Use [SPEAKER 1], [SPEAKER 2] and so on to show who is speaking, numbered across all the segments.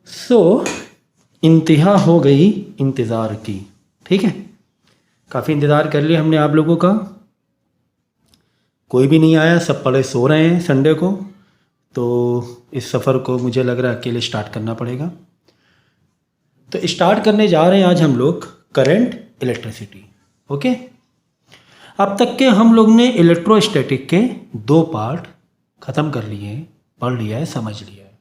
[SPEAKER 1] सो इंतहा हो गई इंतज़ार की। ठीक है, काफ़ी इंतज़ार कर लिया हमने आप लोगों का, कोई भी नहीं आया, सब पड़े सो रहे हैं संडे को। तो इस सफ़र को मुझे लग रहा है अकेले स्टार्ट करना पड़ेगा। तो स्टार्ट करने जा रहे हैं आज हम लोग करंट इलेक्ट्रिसिटी। ओके, अब तक के हम लोग ने इलेक्ट्रोस्टैटिक के 2 पार्ट ख़त्म कर लिए हैं, पढ़ लिया है, समझ लिया है।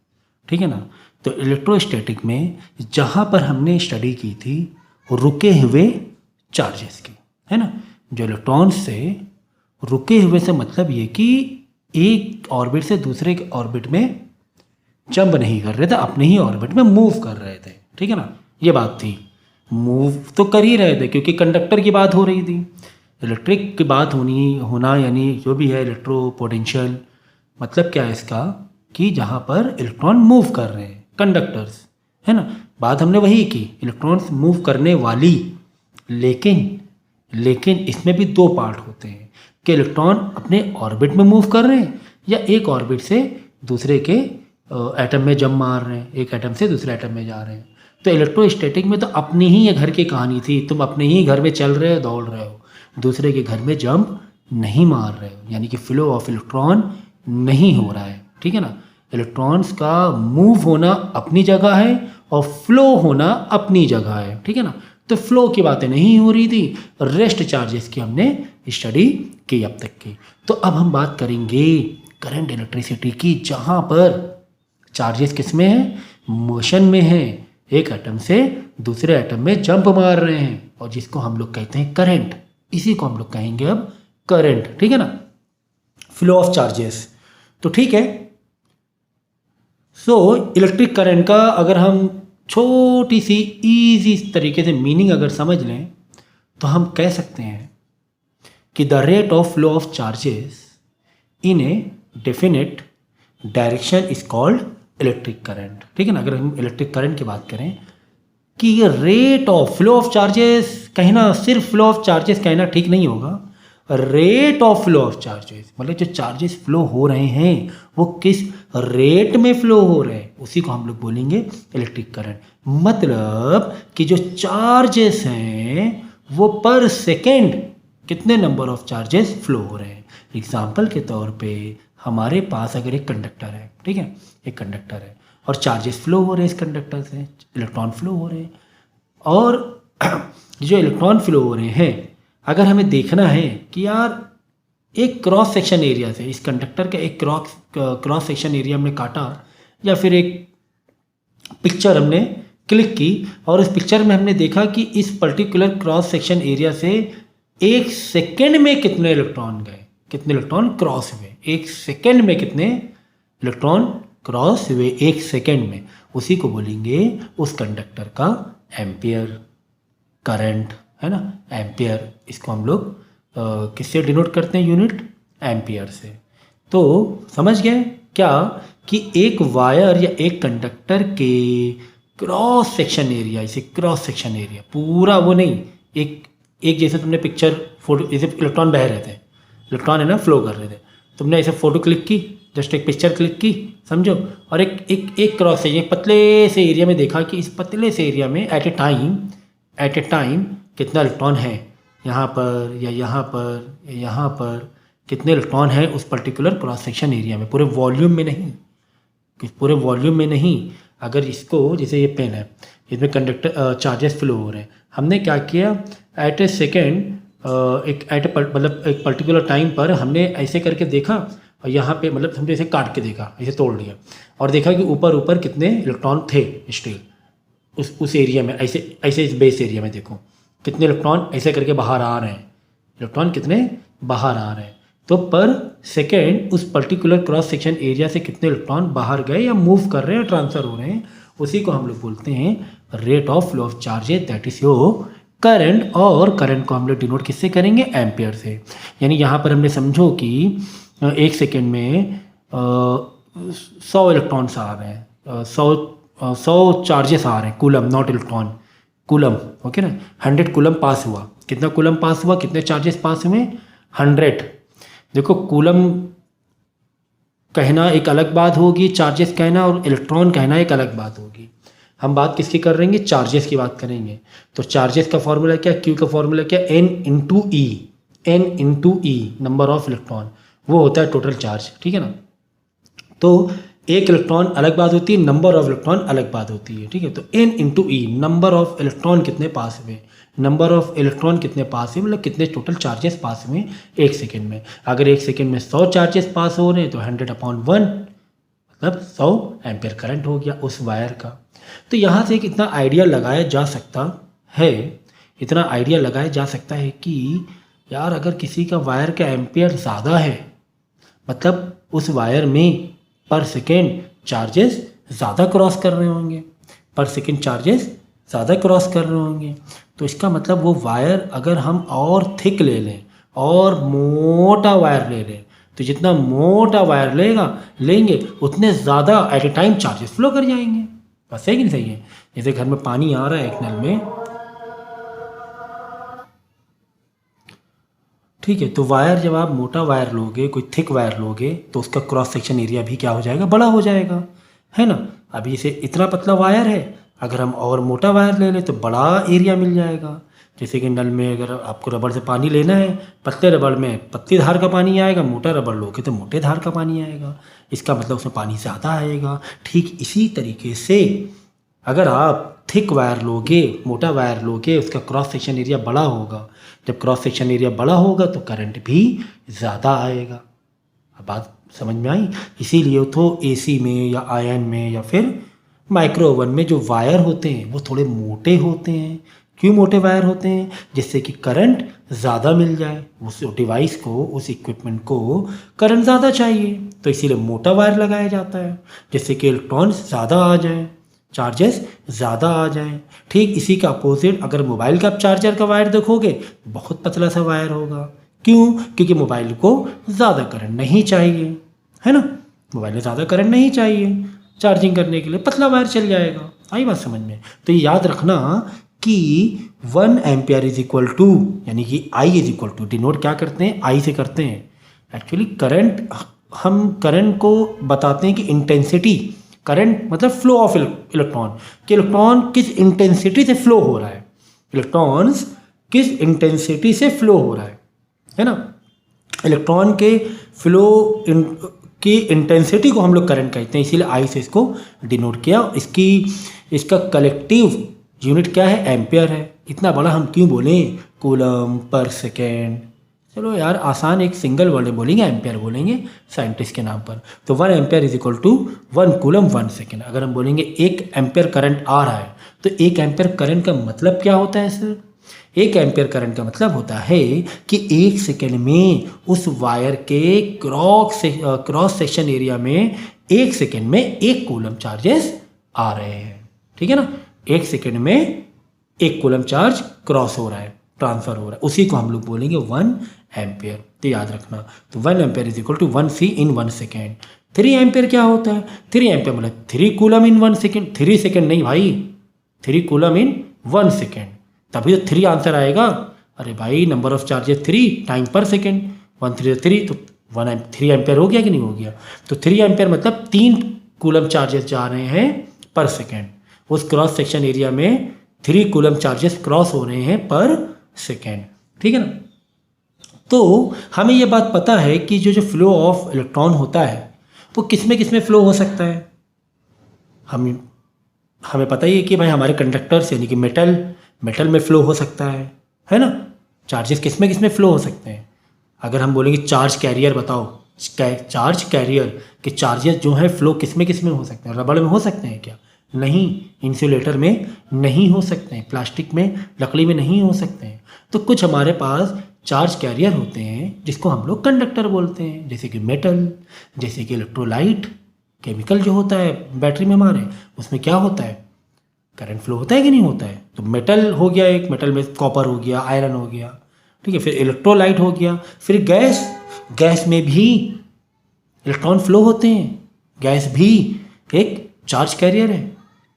[SPEAKER 1] ठीक है ना। तो इलेक्ट्रोस्टैटिक में जहाँ पर हमने स्टडी की थी रुके हुए चार्जेस की, है ना, जो इलेक्ट्रॉन्स से रुके हुए से मतलब ये कि एक ऑर्बिट से दूसरे ऑर्बिट में जंप नहीं कर रहे थे, अपने ही ऑर्बिट में मूव कर रहे थे। ठीक है ना, ये बात थी। मूव तो कर ही रहे थे क्योंकि कंडक्टर की बात हो रही थी। इलेक्ट्रिक की बात होना यानी जो भी है इलेक्ट्रो पोटेंशियल, मतलब क्या है इसका कि जहाँ पर इलेक्ट्रॉन मूव कर रहे हैं, कंडक्टर्स, है ना। बात हमने वही की, इलेक्ट्रॉन्स मूव करने वाली। लेकिन इसमें भी 2 पार्ट होते हैं कि इलेक्ट्रॉन अपने ऑर्बिट में मूव कर रहे हैं या एक ऑर्बिट से दूसरे के एटम में जंप मार रहे हैं, एक एटम से दूसरे एटम में जा रहे हैं। तो इलेक्ट्रोस्टैटिक में तो अपनी ही ये घर की कहानी थी, तुम अपने ही घर में चल रहे हो, दौड़ रहे हो, दूसरे के घर में जंप नहीं मार रहे हो, यानी कि फ्लो ऑफ इलेक्ट्रॉन नहीं हो रहा है। ठीक है ना, इलेक्ट्रॉन्स का मूव होना अपनी जगह है और फ्लो होना अपनी जगह है। ठीक है ना, तो फ्लो की बातें नहीं हो रही थी, रेस्ट चार्जेस की हमने स्टडी की अब तक की। तो अब हम बात करेंगे करंट इलेक्ट्रिसिटी की, जहाँ पर चार्जेस किस में है, मोशन में है, एक एटम से दूसरे एटम में जंप मार रहे हैं, और जिसको हम लोग कहते हैं करंट, इसी को हम लोग कहेंगे अब करंट। ठीक है ना, फ्लो ऑफ चार्जेस। तो ठीक है, सो इलेक्ट्रिक करंट का अगर हम छोटी सी इजी तरीके से मीनिंग अगर समझ लें तो हम कह सकते हैं कि the rate of flow of charges in a definite direction is called electric current. ठीक है ना, अगर हम इलेक्ट्रिक करंट की बात करें कि ये rate of flow of charges कहना, सिर्फ फ्लो ऑफ चार्जेस कहना ठीक नहीं होगा। Rate of flow of charges मतलब जो चार्जेस फ्लो हो रहे हैं वो किस रेट में फ्लो हो रहे हैं, उसी को हम लोग बोलेंगे इलेक्ट्रिक करंट। मतलब कि जो चार्जेस हैं वो पर सेकेंड कितने नंबर ऑफ चार्जेस फ्लो हो रहे हैं। एग्जाम्पल के तौर पे हमारे पास अगर एक कंडक्टर है, ठीक है, एक कंडक्टर है और चार्जेस फ्लो हो रहे हैं इस कंडक्टर से, इलेक्ट्रॉन फ्लो हो रहे हैं, और जो इलेक्ट्रॉन फ्लो हो रहे हैं अगर हमें देखना है कि यार एक क्रॉस सेक्शन एरिया से, इस कंडक्टर का एक क्रॉस सेक्शन एरिया हमने काटा, या फिर एक पिक्चर हमने क्लिक की और उस पिक्चर में हमने देखा कि इस पर्टिकुलर क्रॉस सेक्शन एरिया से एक सेकेंड में कितने इलेक्ट्रॉन गए, कितने इलेक्ट्रॉन क्रॉस हुए, एक सेकेंड में कितने इलेक्ट्रॉन क्रॉस हुए, एक सेकेंड में, उसी को बोलेंगे उस कंडक्टर का एम्पियर करंट, है ना, एम्पियर। इसको हम लोग किससे डिनोट करते हैं, यूनिट एम्पियर से। तो समझ गए क्या कि एक वायर या एक कंडक्टर के क्रॉस सेक्शन एरिया, इसे क्रॉस सेक्शन एरिया पूरा वो नहीं, एक जैसे तुमने पिक्चर फोटो, जैसे इलेक्ट्रॉन बह रहे थे, इलेक्ट्रॉन है ना फ्लो कर रहे थे, तुमने ऐसे फोटो क्लिक की, जस्ट एक पिक्चर क्लिक की, समझो, और एक क्रॉस सेक्शन पतले से एरिया में देखा कि इस पतले से एरिया में एट ए टाइम कितना इलेक्ट्रॉन है, यहाँ पर या यहाँ पर या यहाँ पर कितने इलेक्ट्रॉन है उस पर्टिकुलर क्रॉस सेक्शन एरिया में, पूरे वॉल्यूम में नहीं, पूरे वॉल्यूम में नहीं। अगर इसको, जैसे ये पेन है, इसमें कंडक्टर चार्जेस फ्लो हो रहे हैं, हमने क्या किया, एट ए सेकेंड मतलब एक पर्टिकुलर टाइम पर हमने ऐसे करके देखा, और यहाँ पे मतलब हमने ऐसे काट के देखा, ऐसे तोड़ लिया और देखा कि ऊपर कितने इलेक्ट्रॉन थे स्टिल उस एरिया में, ऐसे इस बेस एरिया में देखो कितने इलेक्ट्रॉन ऐसे करके बाहर आ रहे हैं, इलेक्ट्रॉन कितने बाहर आ रहे हैं। तो पर सेकेंड उस पर्टिकुलर क्रॉस सेक्शन एरिया से कितने इलेक्ट्रॉन बाहर गए या मूव कर रहे हैं, ट्रांसफ़र हो रहे हैं, उसी को हम लोग बोलते हैं rate of flow of charges, that is your current. और करंट को हम लोग डिनोट किससे करेंगे, एम्पियर से। यानी यहाँ पर हमने समझो कि एक सेकेंड में 100 इलेक्ट्रॉन्स आ रहे हैं, 100 चार्जेस आ रहे हैं, coulomb not electron, coulomb, okay ना, 100 कूलम पास हुआ, कितना कूलम पास हुआ, कितने चार्जेस पास हुए, 100। देखो कूलम कहना एक अलग बात होगी, चार्जेस कहना और इलेक्ट्रॉन कहना एक अलग बात होगी। हम बात किसकी कर रहे हैं, चार्जेस की बात करेंगे। तो चार्जेस का फॉर्मूला क्या, क्यू का फॉर्मूला क्या, N into E, number of electron, वो होता है टोटल चार्ज, ठीक है ना। तो एक इलेक्ट्रॉन अलग बात होती है, नंबर ऑफ इलेक्ट्रॉन अलग बात होती है, ठीक है। तो N into E, number of electron कितने पास हुए, नंबर ऑफ इलेक्ट्रॉन कितने पास हुए, मतलब कितने टोटल चार्जेस पास हुए एक सेकेंड में। अगर एक सेकेंड में 100 चार्जेस पास हो रहे हैं तो 100/1 मतलब 100 एम्पियर करंट हो गया उस वायर का। तो यहाँ से एक इतना आइडिया लगाया जा सकता है, इतना आइडिया लगाया जा सकता है कि यार अगर किसी का वायर का एम्पियर ज़्यादा है, मतलब उस वायर में पर सेकेंड चार्जेस ज़्यादा क्रॉस कर रहे होंगे, पर सेकेंड चार्जेस ज़्यादा क्रॉस कर रहे होंगे, तो इसका मतलब वो वायर अगर हम और थिक ले लें और मोटा वायर ले लें, तो जितना मोटा वायर लेंगे उतने ज़्यादा at a time charges flow कर जाएंगे। बस सही कि नहीं सही है। जैसे घर में पानी आ रहा है एक नल में, ठीक है, तो वायर जब आप मोटा वायर लोगे, कोई थिक वायर लोगे, तो उसका क्रॉस सेक्शन एरिया भी क्या हो जाएगा, बड़ा हो जाएगा, है ना। अभी इसे इतना पतला वायर है, अगर हम और मोटा वायर ले लें तो बड़ा एरिया मिल जाएगा। जैसे कि नल में अगर आपको रबड़ से पानी लेना है, पतले रबड़ में पतली धार का पानी आएगा, मोटा रबड़ लोगे तो मोटे धार का पानी आएगा, इसका मतलब उसमें पानी ज़्यादा आएगा। ठीक इसी तरीके से अगर आप थिक वायर लोगे, मोटा वायर लोगे, उसका क्रॉस सेक्शन एरिया बड़ा होगा, जब क्रॉस सेक्शन एरिया बड़ा होगा तो करंट भी ज़्यादा आएगा। अब बात समझ में आई। इसीलिए तो एसी में या आयन में या फिर माइक्रो ओवन में जो वायर होते हैं वो थोड़े मोटे होते हैं। क्यों मोटे वायर होते हैं, जिससे कि करंट ज़्यादा मिल जाए, उस डिवाइस को, उस इक्विपमेंट को करंट ज़्यादा चाहिए, तो इसीलिए मोटा वायर लगाया जाता है, जिससे कि इलेक्ट्रॉन्स ज़्यादा आ जाए, चार्जेस ज़्यादा आ जाएं। ठीक इसी का अपोजिट अगर मोबाइल का आप चार्जर का वायर देखोगे, बहुत पतला सा वायर होगा। क्यों, क्योंकि मोबाइल को ज़्यादा करंट नहीं चाहिए, है ना, मोबाइल में ज़्यादा करंट नहीं चाहिए, चार्जिंग करने के लिए पतला वायर चल जाएगा। आई बात समझ में। तो ये याद रखना कि 1 एम्पियर इज इक्वल टू, यानी कि I is equal to, denote क्या करते हैं, I से करते हैं। एक्चुअली करंट, हम करंट को बताते हैं कि इंटेंसिटी, करंट मतलब फ्लो ऑफ इलेक्ट्रॉन, कि इलेक्ट्रॉन किस इंटेंसिटी से फ्लो हो रहा है, इलेक्ट्रॉन्स किस इंटेंसिटी से फ्लो हो रहा है ना। इलेक्ट्रॉन के फ्लो की इंटेंसिटी को हम लोग करंट कहते हैं, इसीलिए आई से इसको डिनोट किया। इसका कलेक्टिव यूनिट क्या है, एम्पियर है। इतना बड़ा हम क्यों बोलें, कूलम पर सेकेंड। चलो यार आसान एक सिंगल वर्ड बोलेंगे, एम्पियर बोलेंगे साइंटिस्ट के नाम पर। तो 1 ampere is equal to 1 coulomb 1 second. अगर हम बोलेंगे 1 एम्पियर करंट आ रहा है, तो 1 एम्पियर करंट का मतलब क्या होता है सर, 1 एम्पियर करंट का मतलब होता है कि 1 सेकेंड में उस वायर के क्रॉस सेक्शन एरिया में 1 सेकेंड में 1 कूलम चार्जेस आ रहे हैं, ठीक है ना। 1 सेकेंड में 1 कूलम चार्ज क्रॉस हो रहा है, ट्रांसफर हो रहा है, उसी को हम लोग बोलेंगे 1 एम्पियर। तो याद रखना, तो 1 ampere is equal to 1 C in 1 second. 3 ampere क्या होता है, 3 एम्पियर मतलब 3 कूलम इन 1 सेकेंड। 3 सेकेंड नहीं भाई, 3 कूलम इन 1 सेकेंड, तभी तो 3 आंसर आएगा। अरे भाई नंबर ऑफ चार्जेस 3 टाइम पर सेकेंड, 1 3 3, तो 3 एम्पियर हो गया कि नहीं हो गया। तो 3 एम्पियर मतलब 3 कूलम चार्जेस जा रहे हैं पर सेकेंड, उस क्रॉस सेक्शन एरिया में 3 कूलम चार्जेस क्रॉस हो रहे हैं पर सेकेंड, ठीक है ना। तो हमें ये बात पता है कि जो फ्लो ऑफ इलेक्ट्रॉन होता है वो किस में फ्लो हो सकता है। हमें पता ही है कि भाई हमारे कंडक्टर्स यानी कि मेटल में फ्लो हो सकता है ना। चार्जेस किस में फ्लो हो सकते हैं। अगर हम बोलेंगे चार्ज कैरियर बताओ, चार्ज कैरियर के चार्जेस जो हैं फ्लो किस में हो सकते हैं, रबड़ में हो सकते हैं क्या, नहीं, इंसुलेटर में नहीं हो सकते हैं, प्लास्टिक में, लकड़ी में नहीं हो सकते हैं। तो कुछ हमारे पास चार्ज कैरियर होते हैं जिसको हम लोग कंडक्टर बोलते हैं, जैसे कि मेटल, जैसे कि इलेक्ट्रोलाइट, केमिकल जो होता है बैटरी में हमारे, उसमें क्या होता है, करंट फ्लो होता है कि नहीं होता है। तो मेटल हो गया एक, मेटल में कॉपर हो गया, आयरन हो गया, ठीक है। फिर इलेक्ट्रोलाइट हो गया, फिर गैस में भी इलेक्ट्रॉन फ्लो होते हैं, गैस भी एक चार्ज कैरियर है।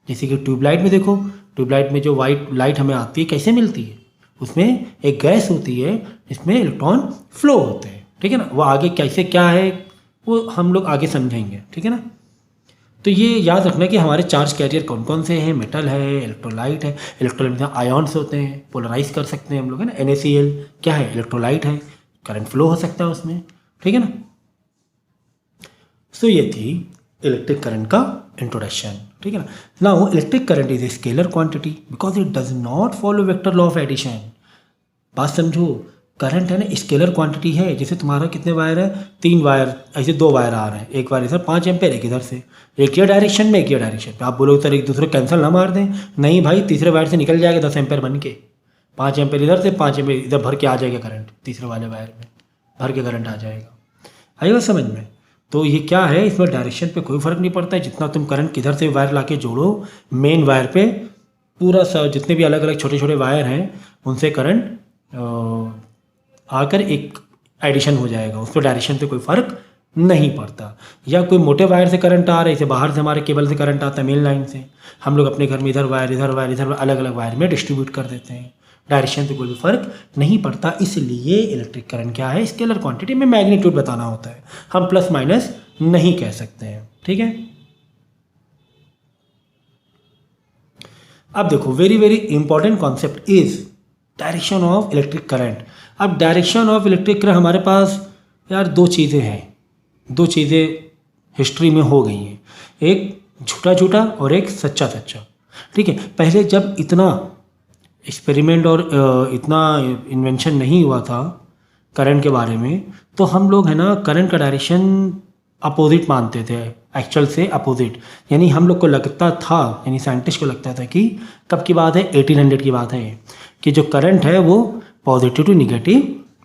[SPEAKER 1] जैसे कि ट्यूबलाइट में देखो, ट्यूबलाइट में जो वाइट लाइट हमें आती है कैसे मिलती है, उसमें एक गैस होती है जिसमें इलेक्ट्रॉन फ्लो होते हैं, ठीक है ना। वो आगे कैसे क्या है वो हम लोग आगे समझेंगे, ठीक है ना। तो ये याद रखना कि हमारे चार्ज कैरियर कौन कौन से हैं, मेटल है, इलेक्ट्रोलाइट है। इलेक्ट्रोलाइट में आयॉन्स होते हैं, पोलराइज कर सकते हैं हम लोग, है ना। NaCl क्या है, इलेक्ट्रोलाइट है, करंट फ्लो हो सकता है उसमें, ठीक है ना। सो ये थी इलेक्ट्रिक करंट का इंट्रोडक्शन, ठीक है ना। Now electric current is a scalar quantity because it does not follow vector law of addition. बात समझो, करंट है ना स्केलर क्वांटिटी है। जैसे तुम्हारा कितने वायर है, 3 वायर, ऐसे 2 वायर आ रहे हैं, एक वायर इधर 5 एम्पेयर, एक इधर से, एक ये डायरेक्शन में, एक ये डायरेक्शन पे। आप बोलोगे सर एक दूसरे कैंसिल ना मार दें, नहीं भाई, तीसरे वायर से निकल जाएगा 10 एम्पेयर बन के, 5 एम्पेयर इधर से, 5 एम्पेयर इधर भर के आ जाएगा करंट, तीसरे वाले वायर में भर के करंट आ जाएगा। आएगा समझ में। तो ये क्या है, इसमें डायरेक्शन पे कोई फ़र्क नहीं पड़ता है। जितना तुम करंट किधर से वायर लाके जोड़ो मेन वायर पे, पूरा सा जितने भी अलग अलग छोटे छोटे वायर हैं उनसे करंट आकर एक एडिशन हो जाएगा, उस पर डायरेक्शन से कोई फ़र्क नहीं पड़ता। या कोई मोटे वायर से करंट आ रहा है, इसे बाहर से हमारे केबल से करंट आता है मेन लाइन से, हम लोग अपने घर में इधर वायर इधर वायर इधर अलग अलग वायर में डिस्ट्रीब्यूट कर देते हैं, डायरेक्शन से कोई भी फर्क नहीं पड़ता। इसलिए इलेक्ट्रिक करंट क्या है, स्केलर क्वांटिटी में मैग्नीट्यूड बताना होता है, हम प्लस माइनस नहीं कह सकते हैं, ठीक है। अब देखो very very important concept is direction of electric current. अब डायरेक्शन ऑफ इलेक्ट्रिक करंट हमारे पास यार 2 चीज़ें हैं, 2 चीज़ें हिस्ट्री में हो गई हैं, एक झूठा झूठा और एक सच्चा सच्चा, ठीक है। पहले जब इतना एक्सपेरिमेंट और इतना इन्वेंशन नहीं हुआ था करंट के बारे में, तो हम लोग है ना करंट का डायरेक्शन अपोजिट मानते थे, एक्चुअल से अपोजिट। यानी हम लोग को लगता था, यानी साइंटिस्ट को लगता था कि कब की बात है, 1800 की बात है, कि जो करंट है वो पॉजिटिव टू निगेटिव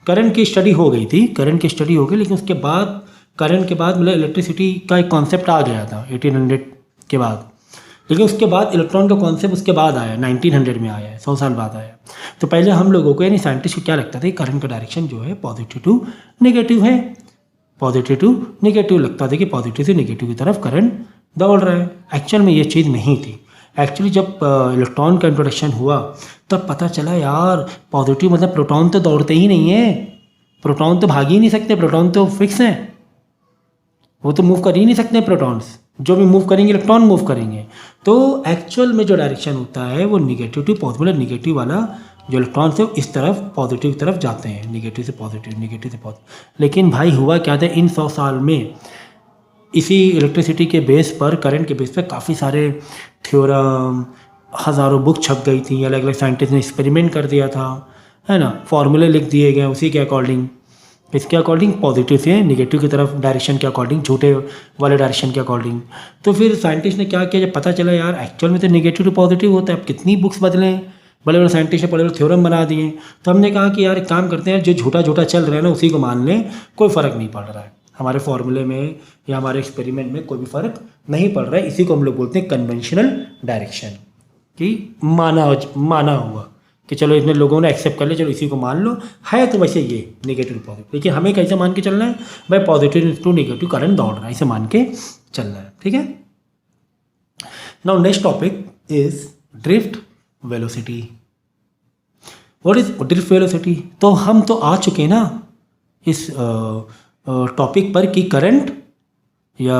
[SPEAKER 1] करंट की स्टडी हो गई थी, करंट की स्टडी हो गई। लेकिन उसके बाद करंट के बाद मतलब इलेक्ट्रिसिटी का एक कॉन्सेप्ट आ गया था 1800 के बाद, लेकिन उसके बाद इलेक्ट्रॉन का कॉन्सेप्ट उसके बाद आया, 1900 में आया है, 100 साल बाद आया। तो पहले हम लोगों को यानी साइंटिस्ट को क्या लगता था, करंट का डायरेक्शन जो है पॉजिटिव टू निगेटिव है, पॉजिटिव टू निगेटिव लगता था कि पॉजिटिव से निगेटिव की तरफ करंट दौड़ रहा है। एक्चुअल में ये चीज़ नहीं थी। एक्चुअली जब इलेक्ट्रॉन का इंट्रोडक्शन हुआ तब पता चला यार पॉजिटिव मतलब प्रोटॉन तो दौड़ते ही नहीं है, प्रोटॉन तो भाग ही नहीं सकते, प्रोटॉन तो फिक्स हैं, वो तो मूव कर ही नहीं सकते प्रोटॉन्स, जो भी मूव करेंगे इलेक्ट्रॉन मूव करेंगे। तो एक्चुअल में जो डायरेक्शन होता है वो निगेटिव टू पॉजिटिव, निगेटिव वाला जो इलेक्ट्रॉन से इस तरफ पॉजिटिव की तरफ जाते हैं, निगेटिव से पॉजिटिव, निगेटिव से पॉजिटिव। लेकिन भाई हुआ क्या था, इन 100 साल में इसी इलेक्ट्रिसिटी के बेस पर, करंट के बेस पर काफ़ी सारे थ्योरम, हज़ारों बुक छप गई थी, अलग अलग साइंटिस्ट ने एक्सपेरिमेंट कर दिया था, है ना, फॉर्मूले लिख दिए गए उसी के अकॉर्डिंग, इसके अकॉर्डिंग पॉजिटिव से निगेटिव की तरफ डायरेक्शन के अकॉर्डिंग, झूठे वाले डायरेक्शन के अकॉर्डिंग। तो फिर साइंटिस्ट ने क्या किया, जब पता चला यार एक्चुअल में तो निगेटिव टू पॉजिटिव होता है, अब कितनी बुक्स बदलें, बड़े बड़े साइंटिस्ट ने बड़े बड़े थ्योरम बना दिए। तो हमने कहा कि यार एक काम करते हैं, जो झूठा झूठा चल रहा है ना उसी को मान लें, कोई फ़र्क नहीं पड़ रहा है हमारे फॉर्मूले में या हमारे एक्सपेरिमेंट में, कोई भी फ़र्क नहीं पड़ रहा है। इसी को हम लोग बोलते हैं कन्वेंशनल डायरेक्शन, कि माना हुआ कि चलो इतने लोगों ने एक्सेप्ट कर लिया, चलो इसी को मान लो, है तो वैसे ये निगेटिव पॉजिटिव। लेकिन हमें कैसे मान के चलना है भाई, पॉजिटिव टू निगेटिव करंट दौड़ रहा है, इसे मान के चलना है, ठीक है। Now next topic is drift velocity. What is drift velocity? तो हम तो आ चुके ना इस टॉपिक पर कि करंट या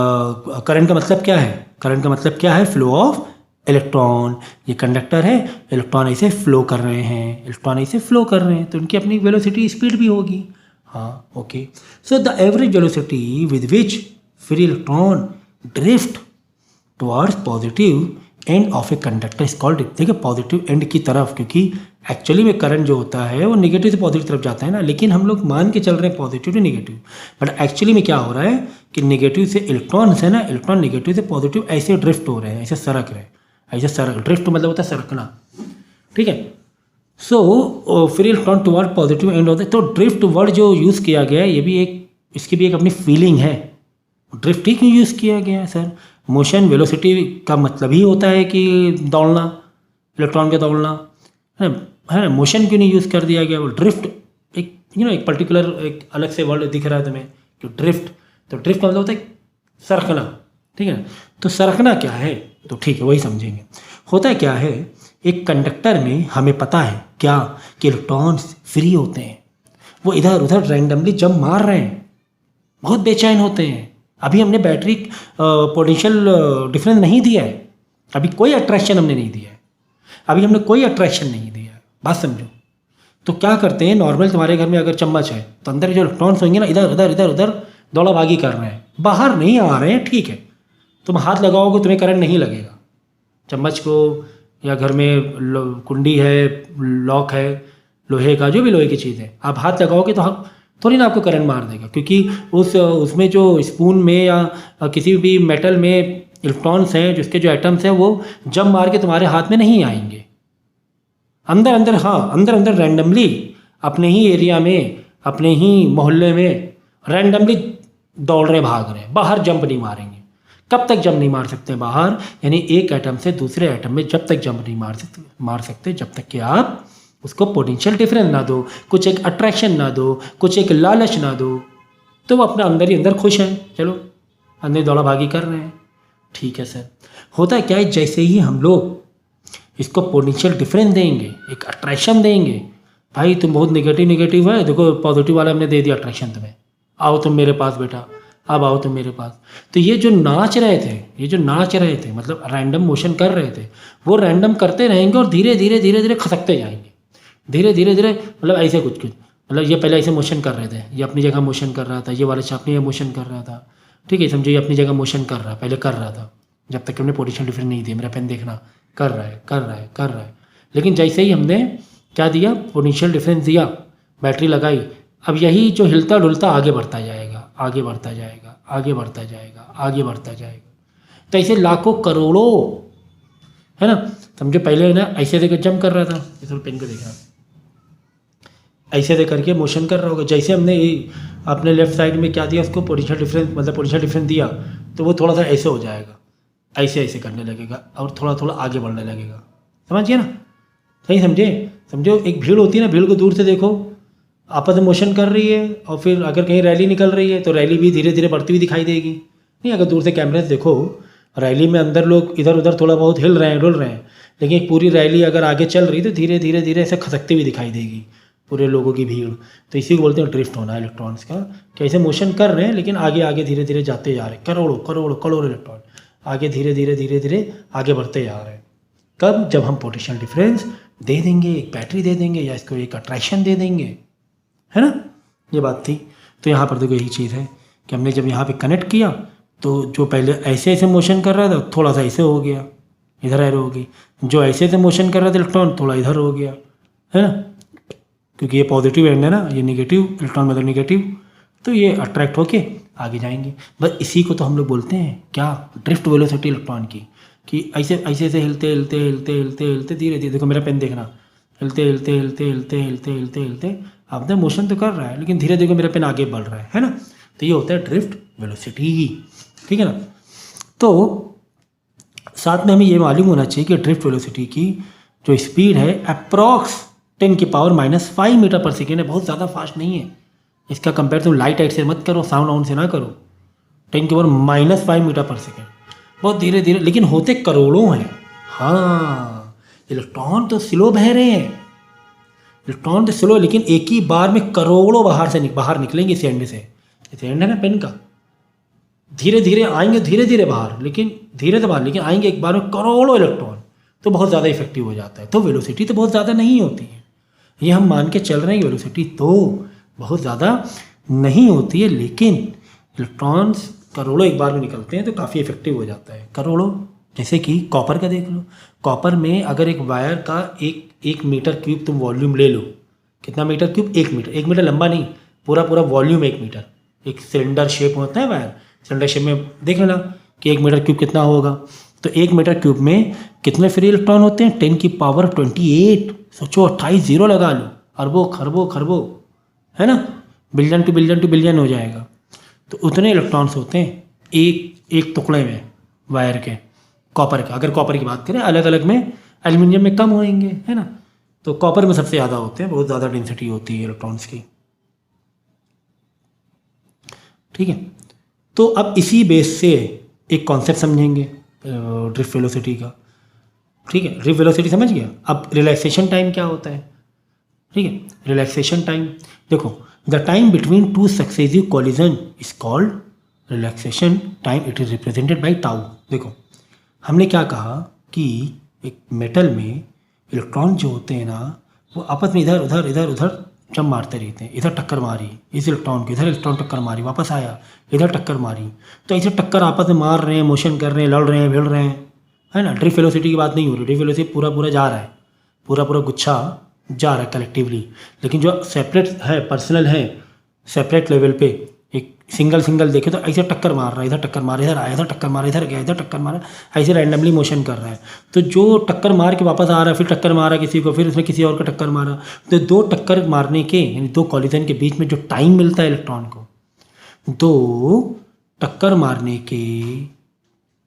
[SPEAKER 1] करंट का मतलब क्या है, करंट का मतलब क्या है, फ्लो ऑफ इलेक्ट्रॉन। ये कंडक्टर है, इलेक्ट्रॉन ऐसे फ्लो कर रहे हैं, इलेक्ट्रॉन ऐसे फ्लो कर रहे हैं, तो उनकी अपनी वेलोसिटी स्पीड भी होगी। हाँ okay, so the average velocity with which free electron drift towards positive end of a conductor is called. देखिए पॉजिटिव एंड की तरफ, क्योंकि एक्चुअली में करंट जो होता है वो निगेटिव से पॉजिटिव तरफ जाता है ना, लेकिन हम लोग मान के चल रहे हैं positive to negative, but actually में क्या हो रहा है कि निगेटिव से इलेक्ट्रॉन है ना, इलेक्ट्रॉन निगेटिव से पॉजिटिव ऐसे ड्रिफ्ट हो रहे हैं, ऐसे सरक रहे हैं, ऐसे सरक, ड्रिफ्ट मतलब होता है सरकना, ठीक है। So free electron toward positive and होता है, तो ड्रिफ्ट वर्ड जो यूज़ किया गया है ये भी एक, इसकी भी एक अपनी फीलिंग है। ड्रिफ्ट ही क्यों यूज़ किया गया है सर? मोशन वेलोसिटी का मतलब ही होता है कि दौड़ना, इलेक्ट्रॉन का दौड़ना, है ना, मोशन क्यों नहीं यूज़ कर दिया गया? वो ड्रिफ्ट एक एक पर्टिकुलर एक अलग से वर्ड दिख रहा है तुम्हें कि ड्रिफ्ट, तो ड्रिफ्ट का मतलब होता है सरकना, ठीक है ना। तो सरकना क्या है, तो ठीक है वही समझेंगे। होता क्या है, एक कंडक्टर में हमें पता है क्या कि इलेक्ट्रॉन्स फ्री होते हैं, वो इधर उधर रैंडमली जंप मार रहे हैं, बहुत बेचैन होते हैं, अभी हमने बैटरी पोटेंशियल डिफरेंस नहीं दिया है, अभी कोई अट्रैक्शन हमने नहीं दिया है, अभी हमने कोई अट्रैक्शन नहीं दिया है, बात समझो। तो क्या करते हैं, नॉर्मल तुम्हारे घर में अगर चम्मच है तो अंदर जो इलेक्ट्रॉन्स होंगे ना, इधर उधर इधर उधर दौड़ा भागी कर रहे हैं, बाहर नहीं आ रहे हैं, ठीक है। तुम हाथ लगाओगे तुम्हें करंट नहीं लगेगा चम्मच को, या घर में कुंडी है, लॉक है लोहे का, जो भी लोहे की चीज़ है, आप हाथ लगाओगे तो थोड़ी ना आपको करंट मार देगा, क्योंकि उसमें जो स्पून में या किसी भी मेटल में इलेक्ट्रॉन्स हैं, जिसके जो एटम्स हैं, वो जंप मार के तुम्हारे हाथ में नहीं आएंगे। अंदर अंदर, हाँ अंदर अंदर रैंडमली अपने ही एरिया में, अपने ही मोहल्ले में रैंडमली दौड़ रहे, भाग रहे हैं, बाहर जंप नहीं मारेंगे। कब तक जंप नहीं मार सकते बाहर, यानी एक एटम से दूसरे एटम में जब तक जंप नहीं मार सकते जब तक कि आप उसको पोटेंशियल डिफरेंस ना दो, कुछ एक अट्रैक्शन ना दो, कुछ एक लालच ना दो, तो वो अपना अंदर ही अंदर खुश हैं, चलो अंदर दौड़ा भागी कर रहे हैं। ठीक है सर, होता क्या है, जैसे ही हम लोग इसको पोटेंशियल डिफरेंस देंगे, एक अट्रैक्शन देंगे, भाई तुम बहुत नेगेटिव है, देखो पॉजिटिव वाला हमने दे दिया अट्रैक्शन तुम्हें, आओ तुम मेरे पास बेटा, अब आओ तुम मेरे पास। तो ये जो नाच रहे थे, मतलब रैंडम मोशन कर रहे थे, वो रैंडम करते रहेंगे और धीरे धीरे खसकते जाएंगे, धीरे धीरे मतलब ऐसे कुछ मतलब ये पहले ऐसे मोशन कर रहे थे, ये अपनी जगह मोशन कर रहा था, ये वाला चाकनी मोशन कर रहा था, ठीक है, समझो ये अपनी जगह मोशन कर रहा है, पहले कर रहा था, जब तक हमने पोटेंशियल डिफरेंस नहीं दिया। मेरा पेन देखना, कर रहा है। लेकिन जैसे ही हमने क्या दिया, पोटेंशियल डिफरेंस दिया, बैटरी लगाई, अब यही जो हिलता डुलता आगे बढ़ता जाएगा, आगे बढ़ता जाएगा, आगे बढ़ता जाएगा, आगे बढ़ता जाएगा। तो ऐसे लाखों करोड़ों, है ना, समझो पहले ना ऐसे देकर जंप कर रहा था, इस पेन को देखना, ऐसे दे करके मोशन कर रहा होगा। जैसे हमने अपने लेफ्ट साइड में क्या दिया, उसको पोटेंशियल डिफरेंस दिया, तो वो थोड़ा सा ऐसे हो जाएगा, ऐसे ऐसे करने लगेगा और थोड़ा थोड़ा आगे बढ़ने लगेगा, समझिए ना, सही समझो एक भीड़ होती है ना, भीड़ को दूर से देखो, आपस में मोशन कर रही है, और फिर अगर कहीं रैली निकल रही है तो रैली भी धीरे धीरे बढ़ती हुई दिखाई देगी। नहीं, अगर दूर से कैमरे से देखो, रैली में अंदर लोग इधर उधर थोड़ा बहुत हिल रहे हैं, डुल रहे हैं, लेकिन एक पूरी रैली अगर आगे चल रही तो धीरे धीरे ऐसे खसकती हुई दिखाई देगी पूरे लोगों की भीड़। तो इसी को बोलते हैं ड्रिफ्ट होना इलेक्ट्रॉन्स का, कि ऐसे मोशन कर रहे हैं लेकिन आगे धीरे धीरे जाते जा रहे हैं, करोड़ों इलेक्ट्रॉन आगे धीरे धीरे आगे बढ़ते जा रहे हैं। कब, जब हम पोटेंशियल डिफरेंस दे देंगे, एक बैटरी दे देंगे, या इसको एक अट्रैक्शन दे देंगे, है ना, ये बात थी। तो यहाँ पर देखो यही चीज़ है कि हमने जब यहाँ पे कनेक्ट किया तो जो पहले ऐसे ऐसे मोशन कर रहा था थोड़ा सा ऐसे हो गया, इधर एरो हो गई, जो ऐसे ऐसे मोशन कर रहा था इलेक्ट्रॉन थोड़ा इधर हो गया, है ना, क्योंकि ये पॉजिटिव एंड है ना, ये नेगेटिव इलेक्ट्रॉन मतलब नेगेटिव, तो ये अट्रैक्ट होके आगे जाएंगे। बस इसी को तो हम लोग बोलते हैं क्या, ड्रिफ्ट वेलोसिटी इलेक्ट्रॉन की, कि ऐसे ऐसे ऐसे हिलते धीरे धीरे, देखो मेरा पेन देखना, हिलते आपने मोशन तो कर रहा है लेकिन धीरे धीरे मेरा पेन आगे बढ़ रहा है ना, तो ये होता है ड्रिफ्ट वेलोसिटी, ठीक है ना। तो साथ में हमें ये मालूम होना चाहिए कि ड्रिफ्ट वेलोसिटी की जो स्पीड है अप्रॉक्स 10⁻⁵ मीटर पर सेकेंड है, बहुत ज़्यादा फास्ट नहीं है। इसका कंपेयर तुम लाइट से मत करो, साउंड आउंड से ना करो, 10⁻⁵ मीटर पर सेकेंड, बहुत धीरे धीरे, लेकिन होते करोड़ों हैं। हाँ, इलेक्ट्रॉन तो स्लो बह रहे हैं, इलेक्ट्रॉन तो स्लो, लेकिन एक ही बार में करोड़ों बाहर निकलेंगे इस एंड से, इस एंड है ना पेन का, धीरे धीरे आएंगे, धीरे धीरे बाहर, लेकिन धीरे से बाहर, लेकिन आएंगे एक बार में करोड़ों इलेक्ट्रॉन, तो बहुत ज़्यादा इफेक्टिव हो जाता है। तो वेलोसिटी तो बहुत ज़्यादा नहीं होती है, ये हम मान के चल रहे हैं, वेलोसिटी तो बहुत ज़्यादा नहीं होती है, लेकिन इलेक्ट्रॉन्स करोड़ों एक बार में निकलते हैं तो काफ़ी इफेक्टिव हो जाता है, करोड़ों। जैसे कि कॉपर का देख लो, कॉपर में अगर एक वायर का एक मीटर क्यूब तुम वॉल्यूम ले लो, कितना मीटर क्यूब, 1 मीटर लंबा नहीं, पूरा वॉल्यूम 1 मीटर, एक सिलेंडर शेप होता है वायर, सिलेंडर शेप में देख लेना कि 1 मीटर क्यूब कितना होगा। तो 1 मीटर क्यूब में कितने फ्री इलेक्ट्रॉन होते हैं, 10⁻28, सोचो 28 जीरो लगा लो, अरबों खरबों, है ना, बिलियन टू बिलियन हो जाएगा। तो उतने इलेक्ट्रॉन्स होते हैं एक टुकड़े में वायर के, कॉपर का। अगर कॉपर की बात करें, अलग अलग में एल्युमिनियम में कम होंगे, है ना, तो कॉपर में सबसे ज़्यादा होते हैं, बहुत ज़्यादा डेंसिटी होती है इलेक्ट्रॉन्स की, ठीक है। तो अब इसी बेस से एक कॉन्सेप्ट समझेंगे ड्रिफ्ट वेलोसिटी का, ठीक है। ड्रिफ्ट वेलोसिटी समझ गया। अब रिलैक्सेशन टाइम क्या होता है, ठीक है। रिलैक्सेशन टाइम देखो, the time between two successive collision is called relaxation time it is represented by tau. देखो हमने क्या कहा कि एक मेटल में इलेक्ट्रॉन जो होते हैं ना वो आपस में इधर उधर इधर उधर जब मारते रहते हैं। इधर टक्कर मारी इस इलेक्ट्रॉन को, इधर इलेक्ट्रॉन टक्कर मारी, वापस आया, इधर टक्कर मारी, तो ऐसे टक्कर आपस में मार रहे हैं, मोशन कर रहे हैं, लड़ रहे हैं, भिड़ रहे हैं, है ना। ड्रिफ्ट वेलोसिटी की बात नहीं हो रही, ड्रिफ्ट वेलोसिटी पूरा पूरा जा रहा है, पूरा पूरा गुच्छा जा रहा है कलेक्टिवली। लेकिन जो सेपरेट है, पर्सनल है, सेपरेट लेवल पे एक सिंगल सिंगल देखे तो ऐसे टक्कर मार रहा है, इधर टक्कर मारा, इधर आया, इधर टक्कर मारा, इधर गया, इधर टक्कर मारा, ऐसे रैंडमली मोशन कर रहा है। तो जो टक्कर मार के वापस आ रहा है, फिर टक्कर मारा किसी को, फिर उसने किसी और को टक्कर मारा, तो दो टक्कर मारने के यानी दो कॉलिजन के बीच में जो टाइम मिलता है इलेक्ट्रॉन को, दो टक्कर मारने के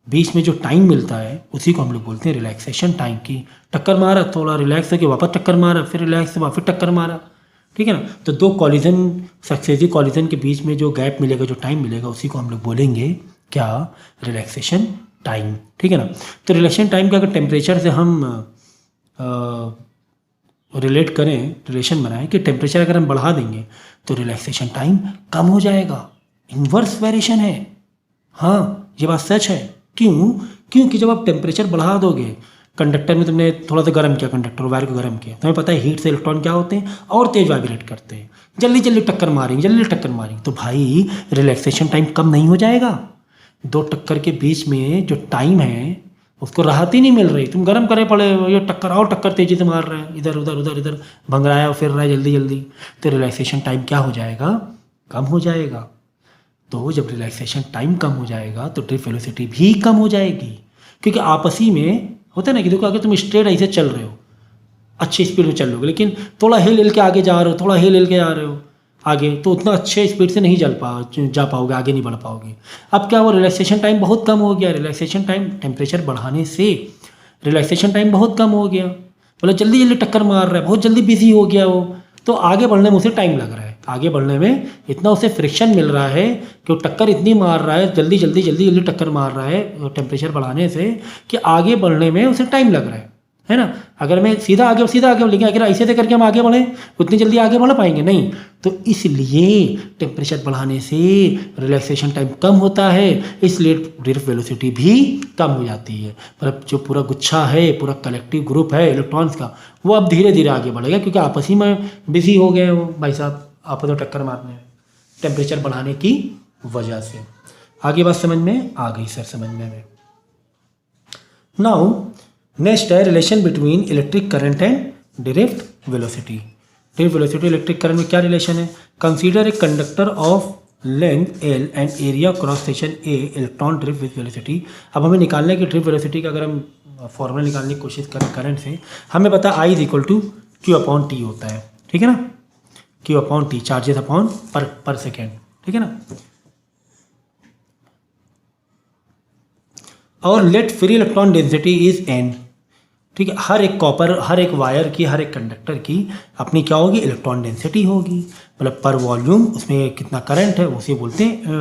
[SPEAKER 1] बीच में जो टाइम मिलता है उसी को हम लोग बोलते हैं रिलैक्सेशन टाइम। की टक्कर मारा, थोड़ा रिलैक्स होकर वापस टक्कर मारा, फिर रिलैक्स हुआ, फिर टक्कर मारा, ठीक है ना। तो दो कॉलिजन, सक्सेसिव कॉलिजन के बीच में जो गैप मिलेगा, जो टाइम मिलेगा, उसी को हम लोग बोलेंगे क्या, रिलैक्सेशन टाइम, ठीक है ना। तो रिलैक्सेशन टाइम का अगर टेम्परेचर से हम रिलेट करें, रिलेशन बनाएं कि टेम्परेचर अगर हम बढ़ा देंगे तो रिलैक्सेशन टाइम कम हो जाएगा। इन्वर्स वेरिएशन है, हाँ ये बात सच है। क्यों? क्योंकि जब आप टेम्परेचर बढ़ा दोगे, कंडक्टर में तुमने थोड़ा सा गर्म किया, कंडक्टर वायर को गर्म किया, तुम्हें पता है हीट से इलेक्ट्रॉन क्या होते हैं और तेज वाइब्रेट करते हैं, जल्दी जल्दी टक्कर मारेंगे, जल्दी टक्कर मारेंगे, तो भाई रिलैक्सेशन टाइम कम नहीं हो जाएगा। दो टक्कर के बीच में जो टाइम है उसको राहत ही नहीं मिल रही, तुम गर्म करे पड़े हो, ये टक्कर और टक्कर तेजी से मार रहे हैं, इधर उधर उधर इधर भंगराया फिर रहा है जल्दी जल्दी, तो रिलैक्सेशन टाइम क्या हो जाएगा, कम हो जाएगा। तो जब रिलैक्सेशन टाइम कम हो जाएगा तो ड्रिफ्ट वेलोसिटी भी कम हो जाएगी, क्योंकि आपसी में होता है ना कि देखो अगर तुम स्ट्रेट ऐसे चल रहे हो, अच्छी स्पीड में चल रहे हो, लेकिन थोड़ा हिल हिल के आगे जा रहे हो, थोड़ा हिल हिल के जा रहे हो आगे, तो उतना अच्छे स्पीड से नहीं जा पाओगे, आगे नहीं बढ़ पाओगे। अब क्या हुआ, रिलैक्सेशन टाइम बहुत कम हो गया। रिलैक्सेशन टाइम, टेम्परेचर बढ़ाने से रिलैक्सेशन टाइम बहुत कम हो गया, मतलब जल्दी जल्दी टक्कर मार रहा है, बहुत जल्दी बिजी हो गया वो, तो आगे बढ़ने में उसे टाइम लग रहा है, आगे बढ़ने में इतना उसे फ्रिक्शन मिल रहा है कि वो टक्कर इतनी मार रहा है, जल्दी जल्दी जल्दी जल्दी टक्कर मार रहा है टेम्परेचर बढ़ाने से, कि आगे बढ़ने में उसे टाइम लग रहा है ना। अगर मैं सीधा आगे लेकिन अगर ऐसे से करके हम आगे बढ़ें उतनी जल्दी आगे बढ़ पाएंगे नहीं, तो इसलिए टेम्परेचर बढ़ाने से रिलैक्सेशन टाइम कम होता है, इसलिए ड्रिफ्ट वेलोसिटी भी कम हो जाती है। पर जो पूरा गुच्छा है, पूरा कलेक्टिव ग्रुप है इलेक्ट्रॉन्स का, वो अब धीरे धीरे आगे बढ़ेगा, क्योंकि आपस ही में बिजी हो गए वो भाई साहब, आपस में टक्कर मारने में टेम्परेचर बढ़ाने की वजह से। आगे बात समझ में आ गई सर, समझने में। नाउ नेक्स्ट है relation between electric current and drift velocity. Drift velocity electric current में क्या रिलेशन है? Consider a conductor of length L and area cross section A, electron drift with velocity. अब हमें निकालना है कि ड्रिफ्ट वेलोसिटी का अगर हम फॉर्मूला निकालने की कोशिश करें करंट से, हमें पता है I is equal to Q upon T होता है, ठीक है ना, Q upon T, charges upon per second, ठीक है ना। और let free electron density is N, ठीक है। हर एक कॉपर, हर एक वायर की, हर एक कंडक्टर की अपनी क्या होगी, इलेक्ट्रॉन डेंसिटी होगी, मतलब पर वॉल्यूम उसमें कितना करंट है उसे बोलते हैं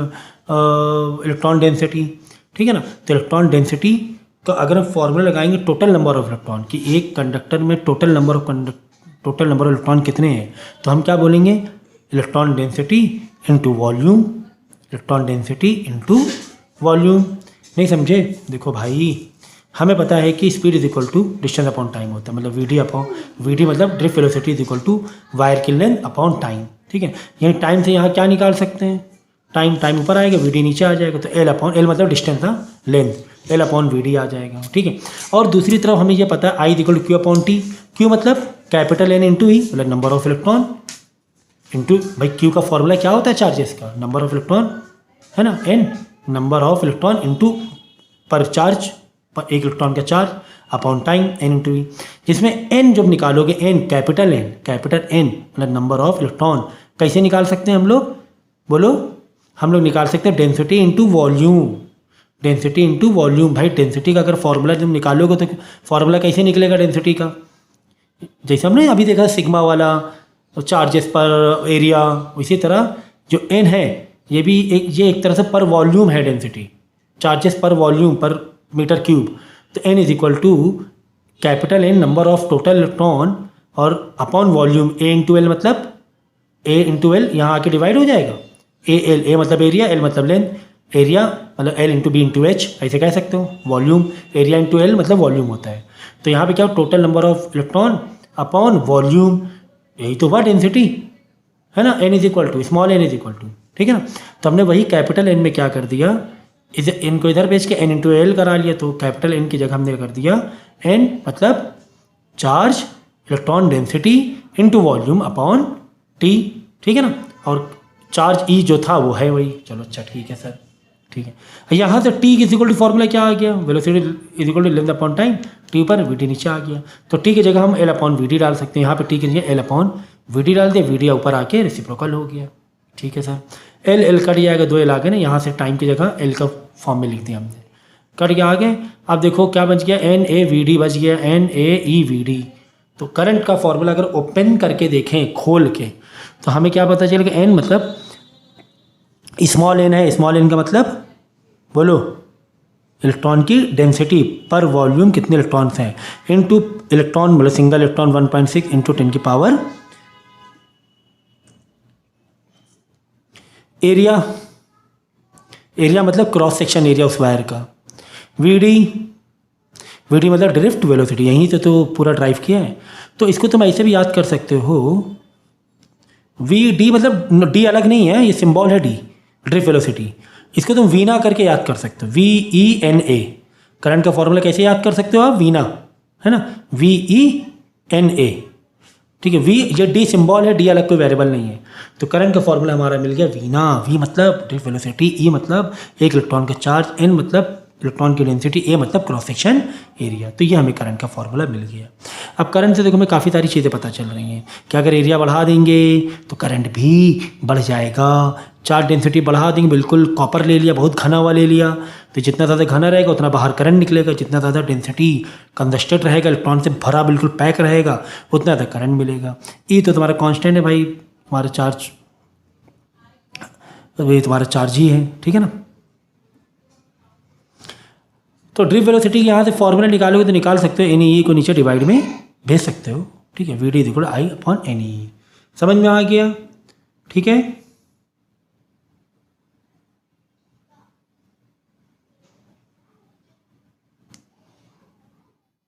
[SPEAKER 1] इलेक्ट्रॉन डेंसिटी, ठीक है ना। तो इलेक्ट्रॉन डेंसिटी का अगर हम फॉर्मूला लगाएंगे टोटल नंबर ऑफ इलेक्ट्रॉन की, एक कंडक्टर में टोटल नंबर ऑफ इलेक्ट्रॉन कितने हैं, तो हम क्या बोलेंगे, electron density into volume, electron density into volume. नहीं समझे? देखो भाई हमें पता है कि speed is equal to distance upon time होता है, मतलब वी डी मतलब drift velocity is equal to wire की लेंथ अपॉन टाइम, ठीक है। यानी टाइम से यहाँ क्या निकाल सकते हैं, टाइम ऊपर आएगा, वी डी नीचे आ जाएगा, तो एल मतलब डिस्टेंस था, length, L upon V D आ जाएगा, ठीक है। और दूसरी तरफ हमें ये पता है I is equal to Q upon T, Q मतलब कैपिटल एन इंटू ई, मतलब नंबर ऑफ इलेक्ट्रॉन इंटू, भाई क्यू का फॉर्मूला क्या होता है चार्जेस का, नंबर ऑफ इलेक्ट्रॉन है ना, N, number of electron into per charge, पर एक इलेक्ट्रॉन का charge upon time, N into E, जिसमें एन जब निकालोगे, एन कैपिटल एन मतलब नंबर ऑफ इलेक्ट्रॉन, कैसे निकाल सकते हैं हम लोग, बोलो, हम लोग निकाल सकते हैं density into volume, density into volume. भाई डेंसिटी का अगर फॉर्मूला जब निकालोगे तो फॉर्मूला कैसे निकलेगा डेंसिटी का, जैसे हमने अभी देखा सिग्मा वाला, चार्जेस पर एरिया, इसी तरह जो एन है ये भी एक तरह से पर वॉल्यूम है डेंसिटी, चार्जेस पर वॉल्यूम पर मीटर क्यूब, तो N is equal to capital N number of total electron और upon volume, A into L मतलब ए इंटू एल यहाँ आके डिवाइड हो जाएगा, ए मतलब एरिया, एल मतलब लेंथ, एरिया मतलब L into B into H, ऐसे कह सकते हो। वॉल्यूम, एरिया इंटू L मतलब वॉल्यूम होता है। तो यहाँ पे क्या हो, total number of electron upon volume, यही तो हुआ डेंसिटी, है ना। n is equal to small n is equal to, ठीक है ना। तो हमने वही कैपिटल N में क्या कर दिया, इस n को इधर भेज के n इंटू एल करा लिया। तो कैपिटल N की जगह हमने कर दिया n मतलब charge electron density into volume upon T, ठीक है ना। और चार्ज E जो था वो है वही। चलो अच्छा ठीक है सर, ठीक है। यहाँ से T is equal to formula क्या आ गया, velocity is equal to length upon time, T ऊपर V D नीचे आ गया। तो T की जगह हम L अपॉन V D डाल सकते हैं। यहाँ पे T की जगह L अपॉन V D डाल दिया, V D ऊपर आके रेसिप्रोकल हो गया, ठीक है सर। L L कट जाएगा, 2 L आ गए ना, यहाँ से टाइम की जगह L का फॉर्म में लिख दिया हमने, कट गया आगे। अब देखो क्या बच गया, N A V D बच गया, N A E V D। तो करंट का फॉर्मूला अगर ओपन करके देखें, खोल के, तो हमें क्या पता चलेगा, N मतलब स्मॉल n है, स्मॉल n का मतलब बोलो इलेक्ट्रॉन की डेंसिटी पर वॉल्यूम कितने इलेक्ट्रॉन्स हैं, इनटू इलेक्ट्रॉन मतलब सिंगल इलेक्ट्रॉन 1.6 इंटू 10 की पावर एरिया, एरिया मतलब क्रॉस सेक्शन एरिया उस वायर का। VD, VD मतलब ड्रिफ्ट वेलोसिटी, यहीं से तो पूरा ड्राइव किया है। तो इसको तुम ऐसे भी याद कर सकते हो, VD मतलब D अलग नहीं है, ये सिंबल है D, ड्रिफ्ट वेलोसिटी। इसको तुम वीना करके याद कर सकते हो, VENA। करंट का फॉर्मूला कैसे याद कर सकते हो आप, वीना, है ना, VENA, ठीक है। V ये D सिंबल है, D अलग कोई वेरिएबल नहीं है। तो करंट का फॉर्मूला हमारा मिल गया वीना। V मतलब ड्रिफ्ट वेलोसिटी, E मतलब एक इलेक्ट्रॉन का चार्ज, N मतलब इलेक्ट्रॉन की डेंसिटी, A मतलब क्रॉस सेक्शन एरिया। तो ये हमें करंट का फॉर्मूला मिल गया। अब करंट से देखो हमें काफ़ी सारी चीज़ें पता चल रही हैं कि अगर एरिया बढ़ा देंगे तो करंट भी बढ़ जाएगा, चार्ज डेंसिटी बढ़ा देंगे, बिल्कुल कॉपर ले लिया, बहुत घना हुआ ले लिया, तो जितना ज़्यादा घना रहेगा उतना बाहर करंट निकलेगा, जितना ज़्यादा डेंसिटी कंजस्टेड रहेगा, इलेक्ट्रॉन से भरा बिल्कुल पैक रहेगा, उतना ज़्यादा करंट मिलेगा। ई तो तुम्हारा कांस्टेंट है भाई, तुम्हारा चार्ज, ये तुम्हारा चार्ज ही है, ठीक है ना। तो ड्रिफ्ट वेलोसिटी यहाँ से फॉर्मूला निकालोगे तो निकाल सकते हो, NE को नीचे डिवाइड में भेज सकते हो, ठीक है। VD equal I upon NE, समझ में आ गया, ठीक है।